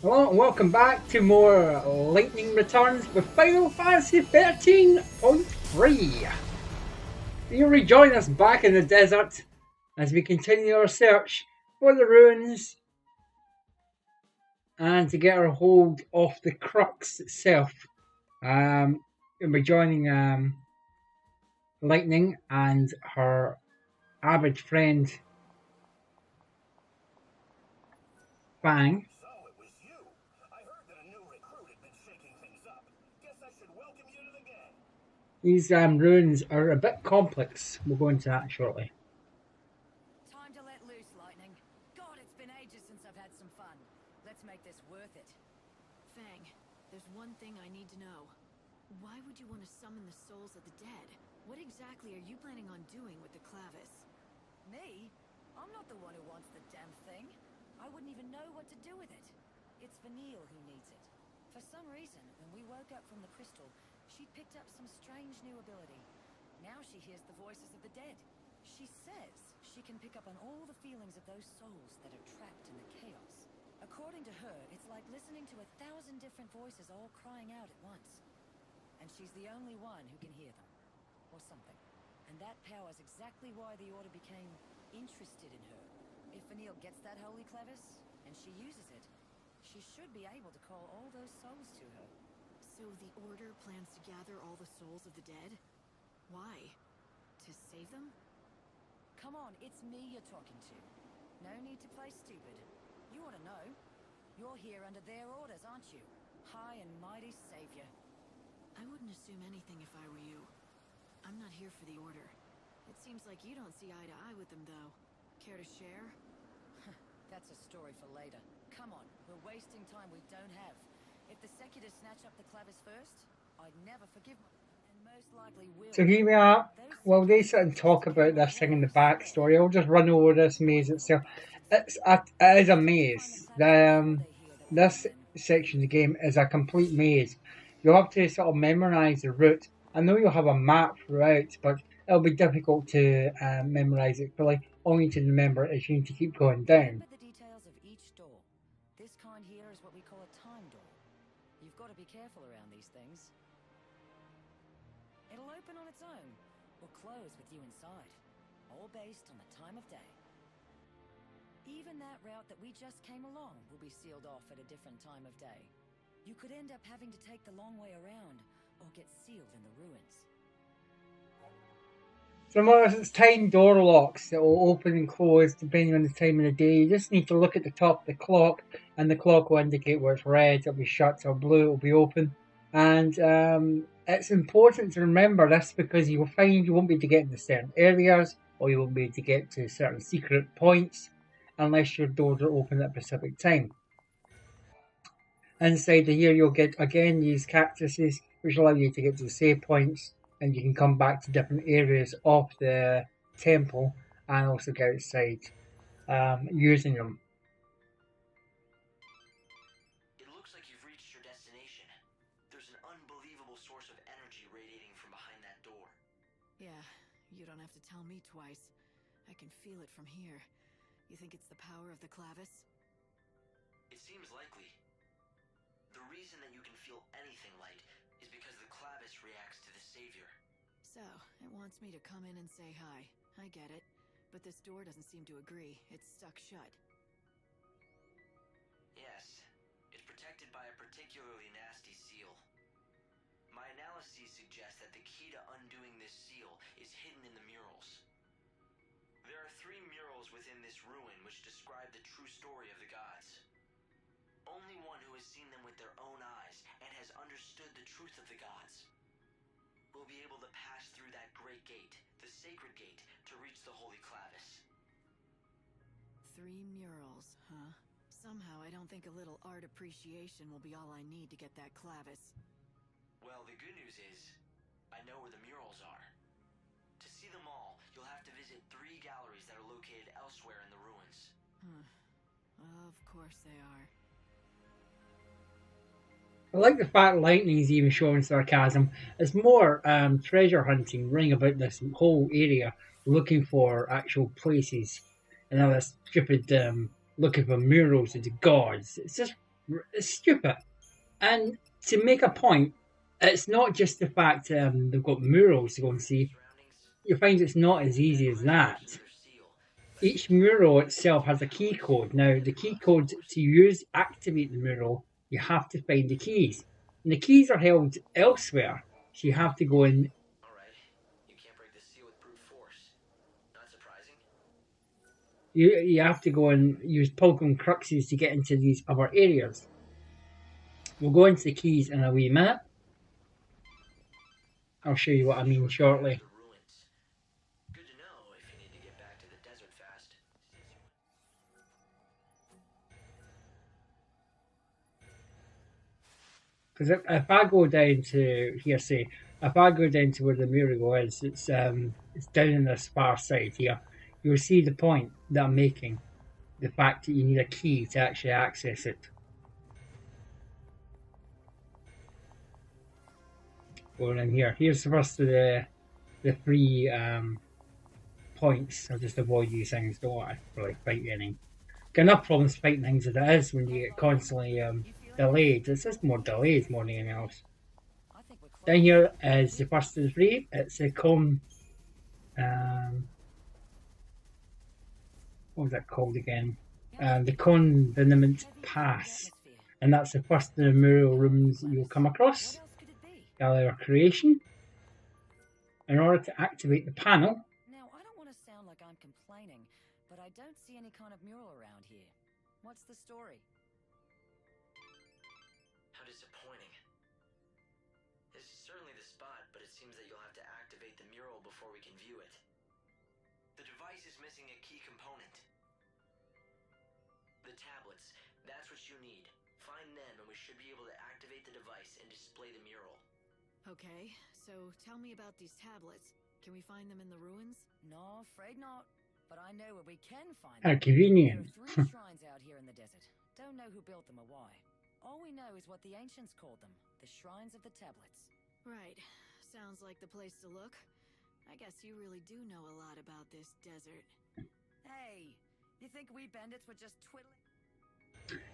Hello and welcome back to more Lightning Returns with Final Fantasy 13.3. You'll rejoin us back in the desert as we continue our search for the ruins and to get our hold of the crux itself. We'll be joining Lightning and her avid friend Fang. So it was you. I heard that a new recruit had been shaking things up. Guess I should welcome you to the gang. These ruins are a bit complex. We'll go into that shortly. Time to let loose, Lightning. God, it's been ages since I've had some fun. Let's make this worth it. Fang, there's one thing I need to know. Why would you want to summon the souls of the dead? What exactly are you planning on doing with the clavis? Me? I'm not the one who wants the damn thing. I wouldn't even know what to do with it. It's Vanille who needs it. For some reason, when we woke up from the crystal, she picked up some strange new ability. Now she hears the voices of the dead. She says she can pick up on all the feelings of those souls that are trapped in the chaos. According to her, it's like listening to 1,000 different voices all crying out at once. And she's the only one who can hear them. Or something. And that power's exactly why the Order became interested in her. If Vanille gets that holy clavis, and she uses it, she should be able to call all those souls to her. So the Order plans to gather all the souls of the dead? Why? To save them? Come on, it's me you're talking to. No need to play stupid. You ought to know. You're here under their orders, aren't you? High and mighty savior. I wouldn't assume anything if I were you. I'm not here for the Order. It seems like you don't see eye to eye with them, though. Care to share? That's a story for later. Come on, we're wasting time we don't have. If the Secular snatch up the clavis first, I'd never forgive them, and most likely will. So here we are. Well, they sit and talk about this thing in the backstory. I'll just run over this maze itself. It is a maze. This section of the game is a complete maze. You'll have to sort of memorise the route. I know you'll have a map throughout, but it'll be difficult to memorise it fully. All you need to remember is you need to keep going down. Remember the details of each door. This kind here is what we call a time door. You've got to be careful around these things. It'll open on its own, or close with you inside, all based on the time of day. Even that route that we just came along will be sealed off at a different time of day. You could end up having to take the long way around, or get sealed in the ruins. So it's time door locks that will open and close depending on the time of the day. You just need to look at the top of the clock, and the clock will indicate where it's red, it'll be shut, or blue, it'll be open. And it's important to remember this because you will find you won't be able to get into certain areas, or you won't be able to get to certain secret points unless your doors are open at a specific time. Inside here, you'll get again these cactuses, which allow you to get to the save points, and you can come back to different areas of the temple and also go outside using them. It looks like you've reached your destination. There's an unbelievable source of energy radiating from behind that door. Yeah, you don't have to tell me twice. I can feel it from here. You think it's the power of the clavis? It seems likely. The reason that you can feel anything light is because the clavis reacts to the savior. So, it wants me to come in and say hi. I get it. But this door doesn't seem to agree. It's stuck shut. Yes, it's protected by a particularly nasty seal. My analyses suggest that the key to undoing this seal is hidden in the murals. There are 3 murals within this ruin which describe the true story of the gods. Only one who has seen them with their own eyes and has understood the truth of the gods will be able to pass through that great gate, the sacred gate, to reach the holy clavis. 3 murals, huh? Somehow I don't think a little art appreciation will be all I need to get that clavis. Well, the good news is, I know where the murals are. To see them all, you'll have to visit 3 galleries that are located elsewhere in the ruins. Of course they are. I like the fact Lightning is even showing sarcasm. It's more treasure hunting running about this whole area, looking for actual places, and all this stupid looking for murals of the gods. It's just It's stupid. And to make a point, it's not just the fact they've got murals to go and see. You find it's not as easy as that. Each mural itself has a key code. Now, the key code to use activate the mural, you have to find the keys. And the keys are held elsewhere, so you have to go in. Alright, you can't break the seal with brute force. Not surprising. You have to go and use Pokemon Cruxes to get into these other areas. We'll go into the keys in a wee minute. I'll show you what I mean shortly. Good to know if you need to get back to the desert fast. Because if I go down to here, say, if I go down to where the mural is, it's down in this far side here. You'll see the point that I'm making. The fact that you need a key to actually access it. Going in here. Here's the first of the three points. I'll just avoid these things. Don't want to really fight any. Got enough problems fighting things as it is when you get constantly delayed. It's just more delays more than anything else. Down here is the first of the three. It's a what was that called again? The Condiment Pass. And that's the first of the mural rooms that you'll come across. Gallery of Creation. In order to activate the panel. Now, I don't want to sound like I'm complaining, but I don't see any kind of mural around here. What's the story? How disappointing. This is certainly the spot, but it seems that you'll have to activate the mural before we can view it. The device is missing a key component. The tablets. That's what you need. Find them and we should be able to activate the device and display the mural. Okay, so tell me about these tablets. Can we find them in the ruins? No, afraid not. But I know where we can find them. Convenient. There are 3 shrines out here in the desert. Don't know who built them or why. All we know is what the ancients called them, the Shrines of the Tablets. Right. Sounds like the place to look. I guess you really do know a lot about this desert. Hey, you think we bandits were just twiddling?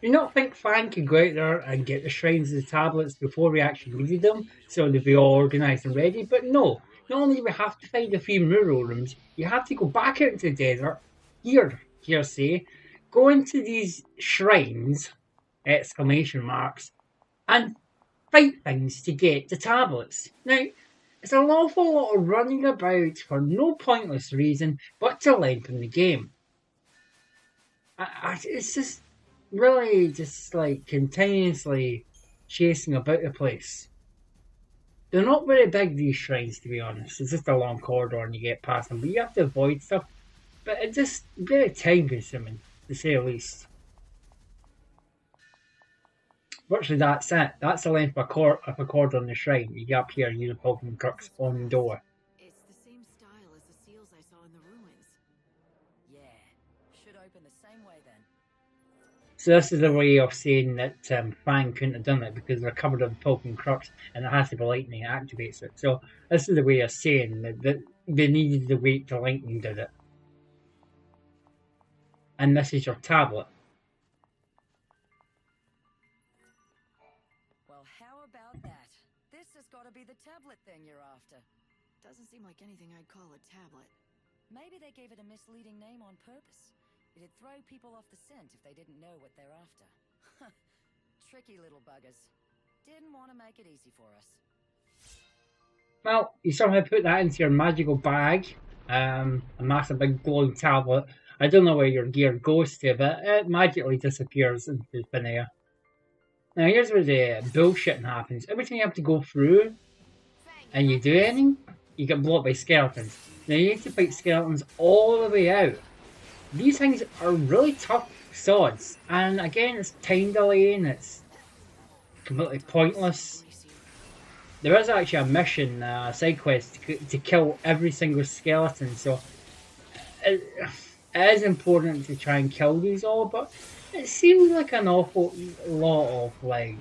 You not think Fan could go out there and get the shrines of the tablets before we actually needed them, so they'd be all organised and ready? But no, not only do we have to find a few mural rooms, you have to go back out into the desert, here say, go into these shrines, exclamation marks, and fight things to get the tablets. Now, it's an awful lot of running about for no pointless reason but to lengthen the game. It's just really just like continuously chasing about the place. They're not very big, these shrines, to be honest. It's just a long corridor and you get past them, but you have to avoid stuff. But it's just very time consuming, to say the least. Virtually that's it. That's the length of a corridor on the shrine. You get up here and use a Pokemon Crux on the door. It's the same style as the seals I saw in the ruins. Yeah, should open the same way then. So this is a way of saying that Fang couldn't have done it because they're covered in Pokemon Crux and it has to be lightning that activates it. So this is a way of saying that they needed to wait till lightning did it. And this is your tablet. Well, how about that? This has got to be the tablet thing you're after. Doesn't seem like anything I'd call a tablet. Maybe they gave it a misleading name on purpose. It'd throw people off the scent if they didn't know what they're after. Tricky little buggers. Didn't want to make it easy for us. Well, you somehow put that into your magical bag. A massive big glowing tablet. I don't know where your gear goes to, but it magically disappears into thin air. Now here's where the bullshitting happens. Every time you have to go through and you do anything, you get blocked by skeletons. Now you need to fight skeletons all the way out. These things are really tough swords, and again it's time delaying, it's completely pointless. There is actually a mission, side quest, to kill every single skeleton, so it is important to try and kill these all, but it seems like an awful lot of like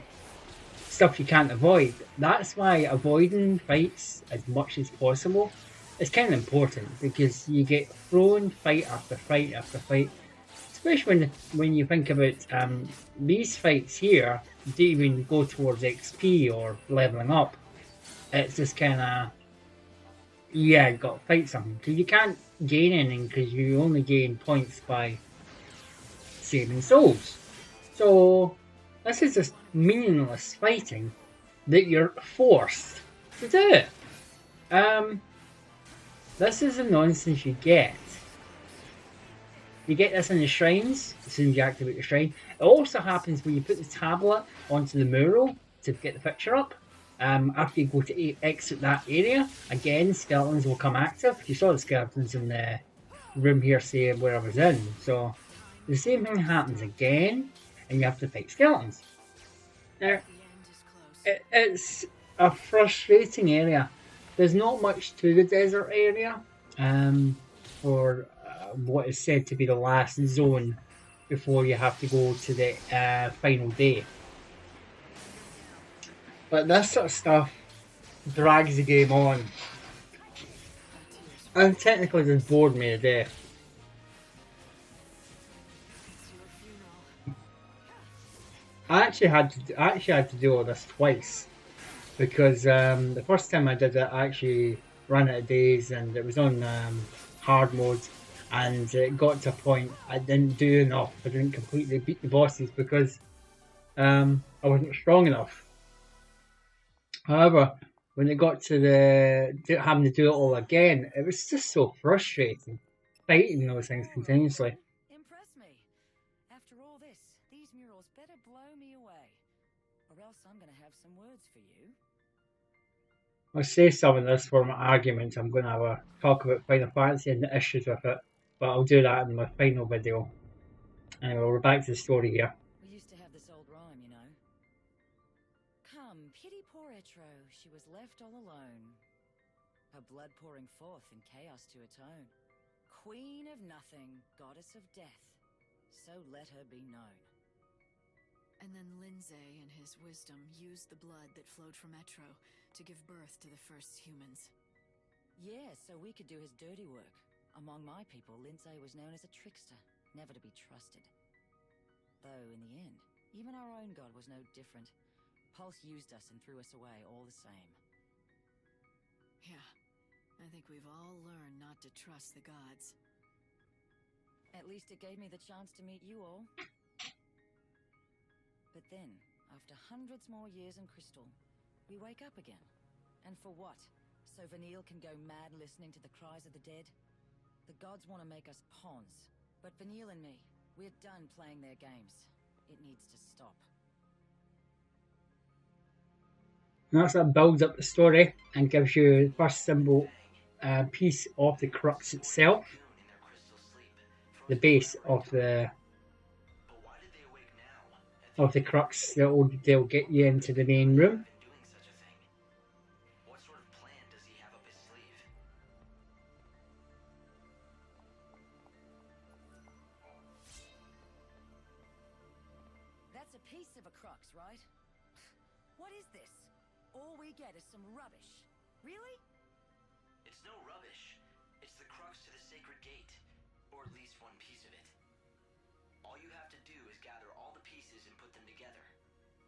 stuff you can't avoid. That's why avoiding fights as much as possible is kind of important, because you get thrown fight after fight after fight. especially when you think about these fights here, don't even go towards XP or leveling up. It's just kind of, yeah, you got to fight something because you can't gain anything because you only gain points by saving souls. So this is just meaningless fighting that you're forced to do. This is the nonsense you get. You get this in the shrines as soon as you activate the shrine. It also happens when you put the tablet onto the mural to get the picture up. After you go to exit that area, again, skeletons will come active. You saw the skeletons in the room here, say, where I was in. So the same thing happens again, and you have to fight skeletons. Now, it's a frustrating area. There's not much to the desert area, or what is said to be the last zone before you have to go to the final day. But this sort of stuff drags the game on, and technically just bored me to death. I actually had to do all this twice because the first time I did it, I actually ran out of days and it was on hard mode, and it got to a point I didn't do enough. I didn't completely beat the bosses because I wasn't strong enough. However, when it got to having to do it all again, it was just so frustrating fighting those things continuously. Impress me. After all this, these murals better blow me away. Or else I'm gonna have some words for you. I'll say some of this for my argument. I'm going to have a talk about Final Fantasy and the issues with it, but I'll do that in my final video. Anyway, we're back to the story here. We used to have this old rhyme, you know. Come, pity poor Etro, she was left all alone. Her blood pouring forth in chaos to atone. Queen of nothing, goddess of death, so let her be known. And then Lindsay, in his wisdom, used the blood that flowed from Etro to give birth to the first humans. Yeah, so we could do his dirty work. Among my people, Lindsay was known as a trickster, never to be trusted. Though, in the end, even our own god was no different. Pulse used us and threw us away all the same. Yeah, I think we've all learned not to trust the gods. At least it gave me the chance to meet you all. But then, after hundreds more years in Crystal, we wake up again. And for what? So Vanille can go mad listening to the cries of the dead? The gods want to make us pawns. But Vanille and me, we're done playing their games. It needs to stop. And that's what builds up the story and gives you the first symbol piece of the crux itself, the base of the crux that they'll get you into the main room. What sort of plan does he have up his sleeve? That's a piece of a crux, right? What is this? All we get is some rubbish. Really? It's no rubbish. It's the crux to the sacred gate. Or at least one piece of it. All you have to do is gather all the pieces and put them together.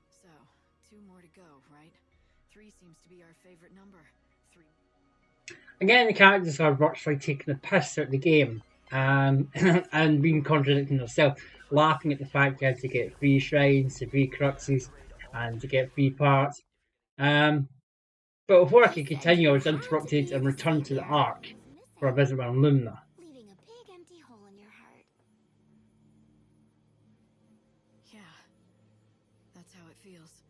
So, 2 more to go, right? 3 seems to be our favorite number. 3. Again, the characters are virtually taking the piss out of the game and being contradicting themselves, laughing at the fact you had to get 3 shrines, to 3 cruxes, and to get 3 parts. But before I could continue, I was interrupted and returned to the Ark for a visit with Lumina. Leaving a big empty hole in your heart. Yeah, that's how it feels.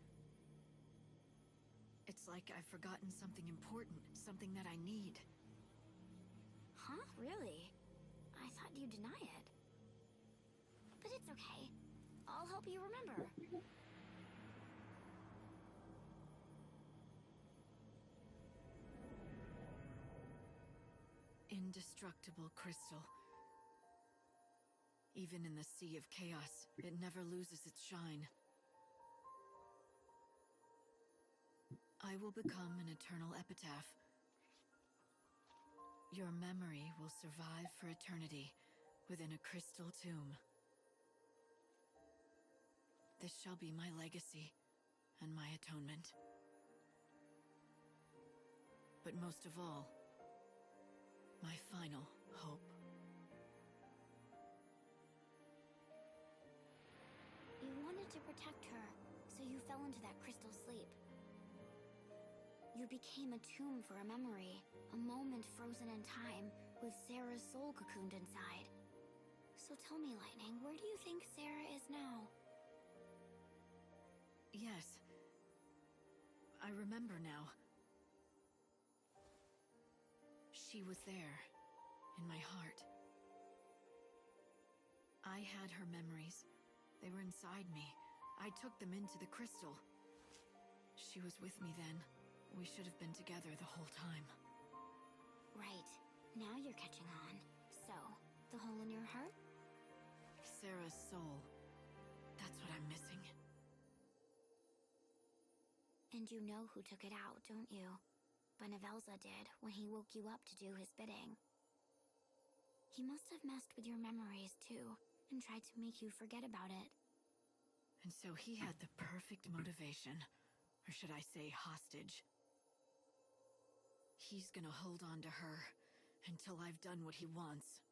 It's like I've forgotten something important, something that I need. Huh? Really? I thought you'd deny it. But it's okay. I'll help you remember. Indestructible crystal. Even in the sea of chaos, it never loses its shine. I will become an eternal epitaph. Your memory will survive for eternity within a crystal tomb. This shall be my legacy and my atonement. But most of all, my final hope. You wanted to protect her, so you fell into that crystal sleep. You became a tomb for a memory, a moment frozen in time, with Sarah's soul cocooned inside. So tell me, Lightning, where do you think Sarah is now? Yes. I remember now. She was there, in my heart. I had her memories. They were inside me. I took them into the crystal. She was with me then. We should have been together the whole time. Right. Now you're catching on. So, the hole in your heart? Sarah's soul. That's what I'm missing. And you know who took it out, don't you? Benevelza did when he woke you up to do his bidding. He must have messed with your memories too, and tried to make you forget about it. And so he had the perfect motivation. Or should I say hostage. He's gonna hold on to her until I've done what he wants.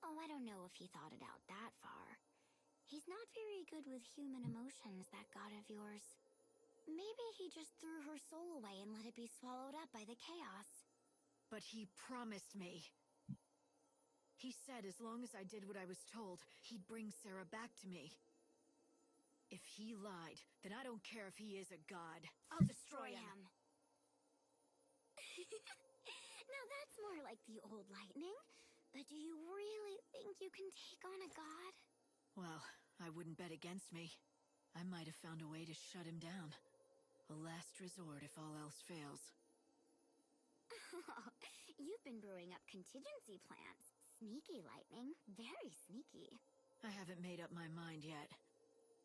Oh, I don't know if he thought it out that far. He's not very good with human emotions, that god of yours. Maybe he just threw her soul away and let it be swallowed up by the chaos. But he promised me. He said as long as I did what I was told, he'd bring Sarah back to me. If he lied, then I don't care if he is a god. I'll destroy him. Now that's more like the old Lightning. But do you really think you can take on a god? Well, I wouldn't bet against me. I might have found a way to shut him down. A last resort if all else fails. You've been brewing up contingency plans. Sneaky, Lightning. Very sneaky. I haven't made up my mind yet.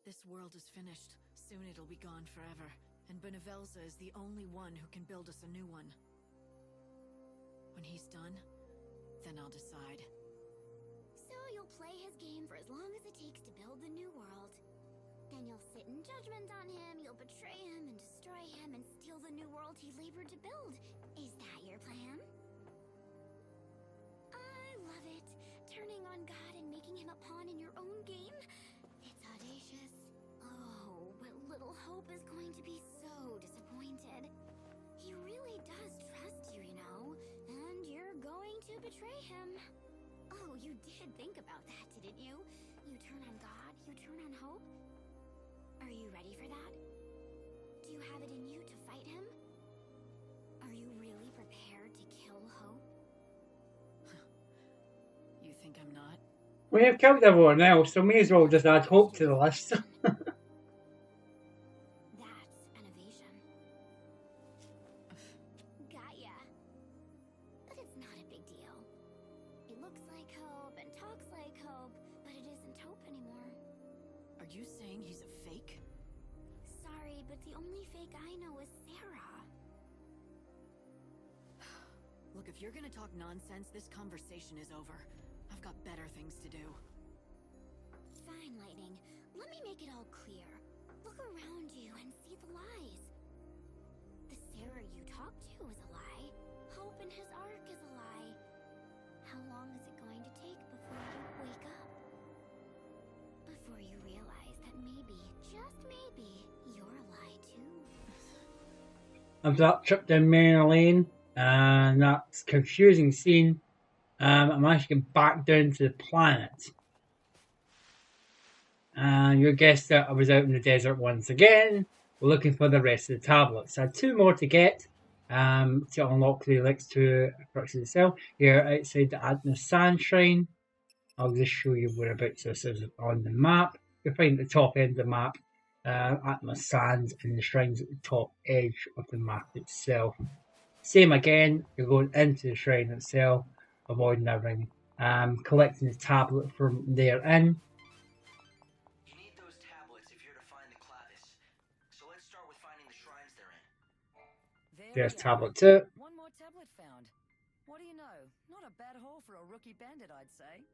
This world is finished. Soon it'll be gone forever. And Benevelza is the only one who can build us a new one. When he's done, then I'll decide. So you'll play his game for as long as it takes to build the new world. Then you'll sit in judgment on him, you'll betray him and destroy him and steal the new world he labored to build. Is that your plan? I love it. Turning on God and making him a pawn in your own game. It's audacious. Oh, but little Hope is going to be so disappointed. He really does trust you, you know, and you're going to betray him. Oh, you did think about that, didn't you? You turn on God, you turn on Hope. Are you ready for that? Do you have it in you to fight him? Are you really prepared to kill Hope? You think I'm not? We have killed everyone else, so may as well just add Hope to the list. That's an evasion. Got ya. But it's not a big deal. It looks like Hope and talks like Hope, but it isn't Hope anymore. Are you saying he's a fake? Sorry, but the only fake I know is Sarah. Look, if you're gonna talk nonsense, this conversation is over. I've got better things to do. Fine, Lightning. Let me make it all clear. Look around you and see the lies. The Sarah you talk to is a lie. Hope in his arc is a lie. How long is it going to take before you wake up? Before you realize that maybe, just maybe, you're a lie too. I've that trip down memory lane, and that's confusing scene. I'm actually going back down to the planet. And you guessed that I was out in the desert once again, looking for the rest of the tablets. I had 2 more to get to unlock the links to Crux of the Cell. Here outside the Atma Sand Shrine. I'll just show you whereabouts this is on the map. You'll find at the top end of the map, Atma Sands, and the shrine's at the top edge of the map itself. Same again, you're going into the shrine itself, avoiding the ring, collecting the tablet from there in. You need those tablets if you're to find the Clavis. So let's start with finding the shrines they're in. There's we are. tablet 2. One more tablet found. What do you know? Not a bad haul for a rookie bandit, I'd say.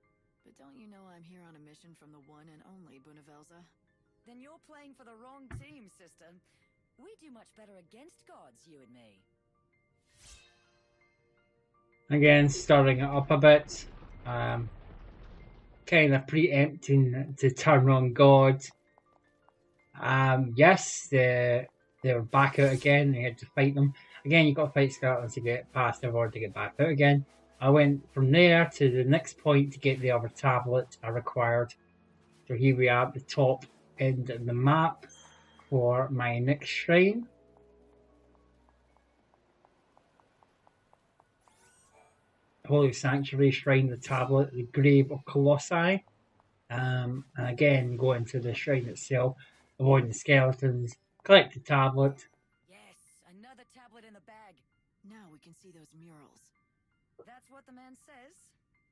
But don't you know I'm here on a mission from the one and only Benevelza? Then you're playing for the wrong team, sister. We do much better against gods, you and me. Again, starting it up a bit. Kind of preempting to turn on God. Yes, they were back out again. You had to fight them. Again, you got to fight skeletons to get past them or to get back out again. I went from there to the next point to get the other tablet I required. So here we are at the top end of the map for my next shrine. Holy Sanctuary Shrine, the tablet, the Grave of Colossi. And again, go into the shrine itself, avoiding the skeletons, collect the tablet. Yes, another tablet in the bag. Now we can see those murals. That's what the man says.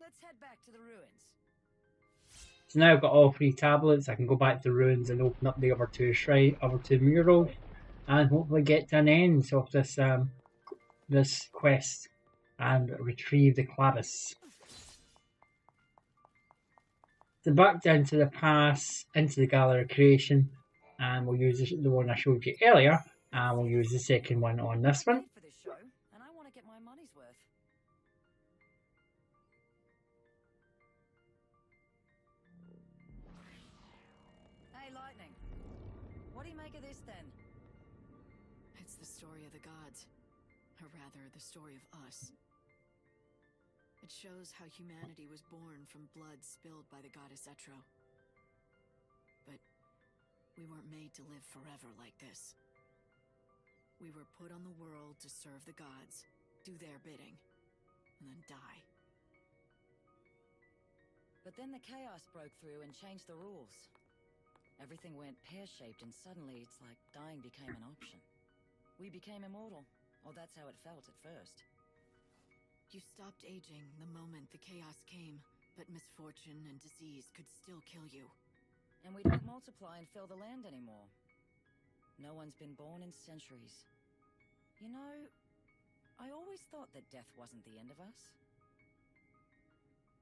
Let's head back to the ruins. So now I've got all 3 tablets. I can go back to the ruins and open up the other 2 murals, and hopefully get to an end of this this quest and retrieve the clavis. So back down to the pass, into the gallery of creation, and we'll use the one I showed you earlier, and we'll use the second one on this one. I paid for this show, and I want to get my money's worth. Hey, Lightning. What do you make of this then? It's the story of the gods. Or rather, the story of us. It shows how humanity was born from blood spilled by the goddess XIII. But we weren't made to live forever like this. We were put on the world to serve the gods, do their bidding, and then die. But then the chaos broke through and changed the rules. Everything went pear-shaped and suddenly it's like dying became an option. We became immortal, or that's how it felt at first. You stopped aging the moment the chaos came, but misfortune and disease could still kill you. And we don't multiply and fill the land anymore. No one's been born in centuries. You know, I always thought that death wasn't the end of us.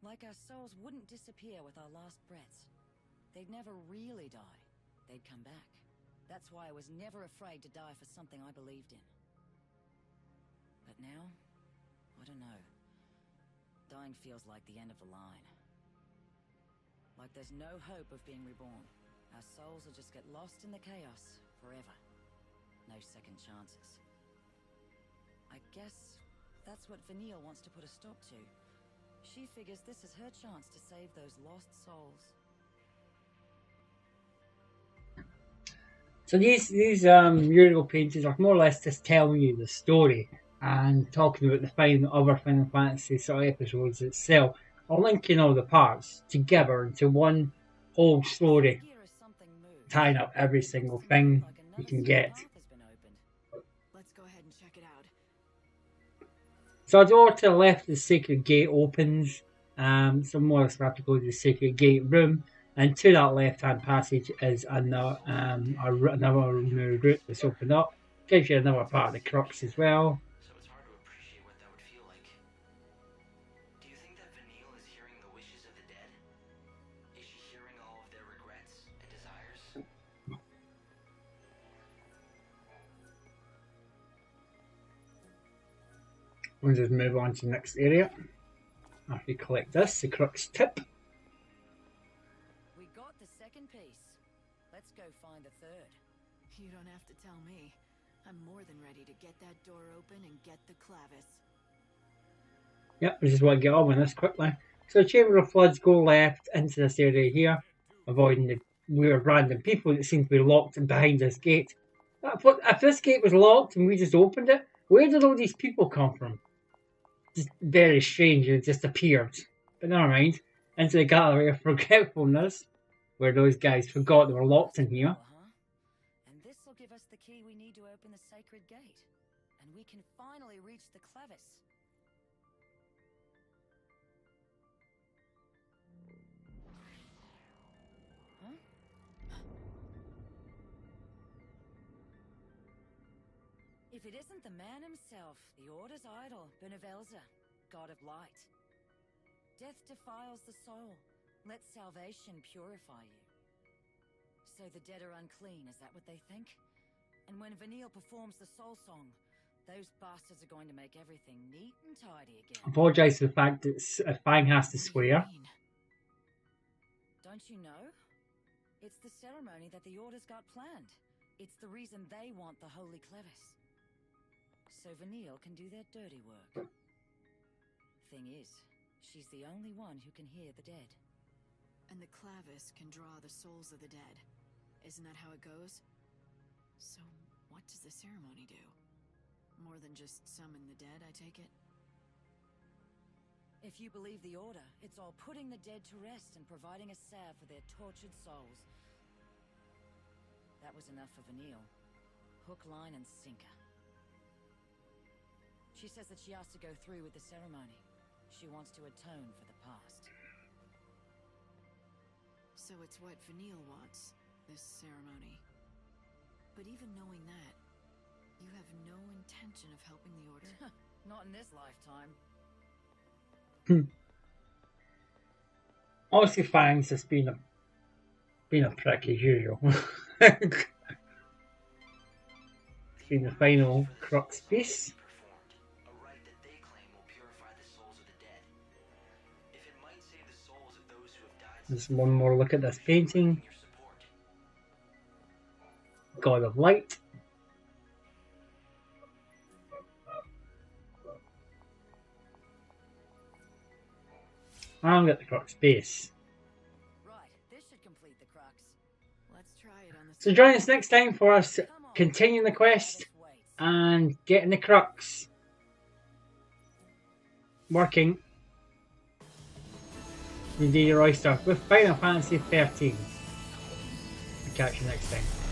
Like our souls wouldn't disappear with our last breaths. They'd never really die. They'd come back. That's why I was never afraid to die for something I believed in. But now, I don't know. Dying feels like the end of the line. Like there's no hope of being reborn. Our souls will just get lost in the chaos forever. No second chances. I guess that's what Vanille wants to put a stop to. She figures this is her chance to save those lost souls. So these mural paintings are more or less just telling you the story and talking about the other Final Fantasy sort of episodes itself, or linking all the parts together into one whole story, tying up every single thing you can get. Let's go ahead and check it out. So a door to the left, the Sacred Gate opens. So more or less we have to go to the Sacred Gate room. And to that left-hand passage is another new route that's opened up. Gives you another part of the crux as well. So it's hard to appreciate what that would feel like. Do you think that Vanille is hearing the wishes of the dead? Is she hearing all of their regrets and desires? We'll just move on to the next area. After you collect this, the crux tip. We got the second piece. Let's go find the third. You don't have to tell me. I'm more than ready to get that door open and get the clavis. Yep, we just want to get on with this quickly. So Chamber of Floods, go left into this area here, avoiding the weird random people that seem to be locked behind this gate. If this gate was locked and we just opened it, where did all these people come from? Just very strange, it just appeared. But never mind. Into the Gallery of Forgetfulness, where those guys forgot they were locked in here. And this will give us the key we need to open the sacred gate. And we can finally reach the clavis. Huh? If it isn't the man himself, the Order's idol, Benevelza, god of light. Death defiles the soul. Let salvation purify you. So the dead are unclean, is that what they think? And when Vanille performs the soul song, those bastards are going to make everything neat and tidy again. Apologise for the fact that Fang has to What do you swear. mean? Don't you know? It's the ceremony that the Order's got planned. It's the reason they want the Holy Clevis. So Vanille can do their dirty work. Thing is, she's the only one who can hear the dead. And the Clavis can draw the souls of the dead. Isn't that how it goes? So, what does the ceremony do? More than just summon the dead, I take it? If you believe the Order, it's all putting the dead to rest and providing a salve for their tortured souls. That was enough for Vanille. Hook, line, and sinker. She says that she has to go through with the ceremony. She wants to atone for the past. So it's what Vanille wants, this ceremony. But even knowing that, you have no intention of helping the Order? Not in this lifetime. Obviously, Fang's just been a prick as usual. It's been the final crux piece. A rite that they claim will purify the souls of the dead. If it might save the souls of those who have died. Just one more look at this painting. Your support. God of Light. And get the crux base. Right, this should complete the crux. Let's try it on the So join us next time for us continuing the quest and getting the crux working. Indeed, your oyster with Final Fantasy 13. I'll catch you next time.